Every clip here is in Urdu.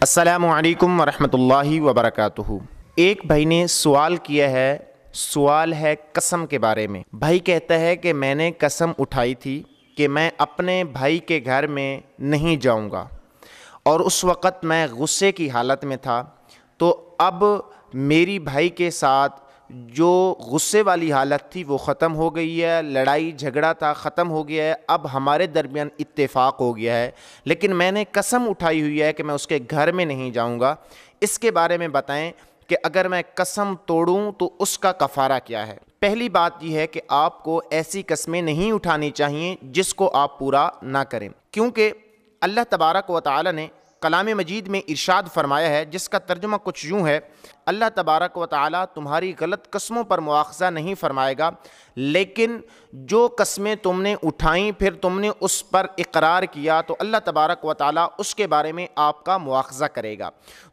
السلام علیکم ورحمۃ اللہ وبرکاتہ۔ ایک بھائی نے سوال کیا ہے، سوال ہے قسم کے بارے میں۔ بھائی کہتا ہے کہ میں نے قسم اٹھائی تھی کہ میں اپنے بھائی کے گھر میں نہیں جاؤں گا، اور اس وقت میں غصے کی حالت میں تھا، تو اب میری بھائی کے ساتھ جو غصے والی حالت تھی وہ ختم ہو گئی ہے، لڑائی جھگڑا تھا ختم ہو گیا ہے، اب ہمارے درمیان اتفاق ہو گیا ہے، لیکن میں نے قسم اٹھائی ہوئی ہے کہ میں اس کے گھر میں نہیں جاؤں گا۔ اس کے بارے میں بتائیں کہ اگر میں قسم توڑوں تو اس کا کفارہ کیا ہے؟ پہلی بات یہ ہے کہ آپ کو ایسی قسمیں نہیں اٹھانی چاہیے جس کو آپ پورا نہ کریں، کیونکہ اللہ تبارک و تعالی نے کلام مجید میں ارشاد فرمایا ہے، جس کا ترجمہ کچھ یوں ہے: اللہ تبارک و تعالی تمہاری غلط قسموں پر مواخذہ نہیں فرمائے گا، لیکن جو قسمیں تم نے اٹھائیں پھر تم نے اس پر اقرار کیا تو اللہ تبارک و تعالی اس کے بارے میں آپ کا مواخذہ کرے گا۔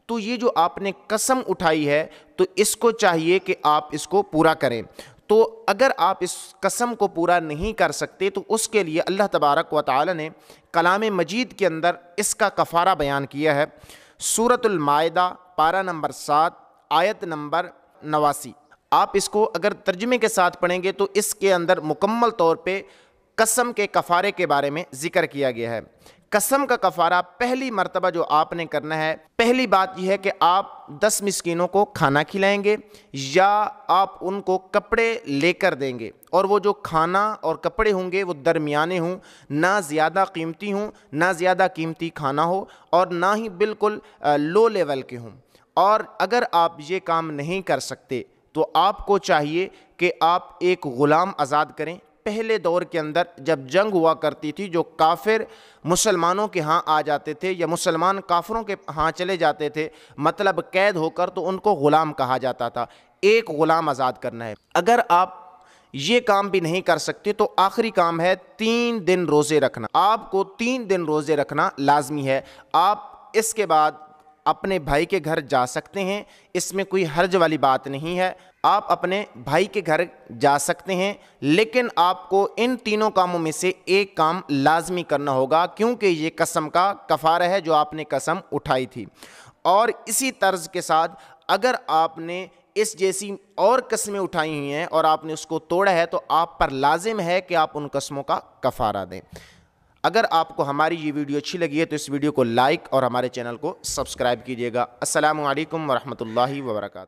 تو یہ جو آپ نے قسم اٹھائی ہے تو اس کو چاہیے کہ آپ اس کو پورا کریں۔ تو اگر آپ اس قسم کو پورا نہیں کر سکتے تو اس کے لیے اللہ تبارک و تعالی نے کلام مجید کے اندر اس کا کفارہ بیان کیا ہے۔ سورۃ المائدہ پارہ نمبر 7 آیت نمبر 89۔ آپ اس کو اگر ترجمے کے ساتھ پڑھیں گے تو اس کے اندر مکمل طور پہ قسم کے کفارے کے بارے میں ذکر کیا گیا ہے۔ قسم کا کفارہ پہلی مرتبہ جو آپ نے کرنا ہے، پہلی بات یہ ہے کہ آپ 10 مسکینوں کو کھانا کھلائیں گے، یا آپ ان کو کپڑے لے کر دیں گے، اور وہ جو کھانا اور کپڑے ہوں گے وہ درمیانے ہوں، نہ زیادہ قیمتی ہوں، نہ زیادہ قیمتی کھانا ہو، اور نہ ہی بالکل لو لیول کے ہوں۔ اور اگر آپ یہ کام نہیں کر سکتے تو آپ کو چاہیے کہ آپ ایک غلام آزاد کریں۔ پہلے دور کے اندر جب جنگ ہوا کرتی تھی، جو کافر مسلمانوں کے ہاں آ جاتے تھے یا مسلمان کافروں کے ہاں چلے جاتے تھے، مطلب قید ہو کر، تو ان کو غلام کہا جاتا تھا۔ ایک غلام آزاد کرنا ہے۔ اگر آپ یہ کام بھی نہیں کر سکتے تو آخری کام ہے 3 دن روزے رکھنا۔ آپ کو 3 دن روزے رکھنا لازمی ہے۔ آپ اس کے بعد اپنے بھائی کے گھر جا سکتے ہیں، اس میں کوئی حرج والی بات نہیں ہے۔ آپ اپنے بھائی کے گھر جا سکتے ہیں، لیکن آپ کو ان تینوں کاموں میں سے ایک کام لازمی کرنا ہوگا، کیونکہ یہ قسم کا کفارہ ہے جو آپ نے قسم اٹھائی تھی۔ اور اسی طرز کے ساتھ اگر آپ نے اس جیسی اور قسمیں اٹھائی ہوئی ہیں اور آپ نے اس کو توڑا ہے تو آپ پر لازم ہے کہ آپ ان قسموں کا کفارہ دیں۔ اگر آپ کو ہماری یہ ویڈیو اچھی لگی ہے تو اس ویڈیو کو لائک اور ہمارے چینل کو سبسکرائب کیجیے گا۔ السلام علیکم ورحمۃ اللہ وبرکاتہ۔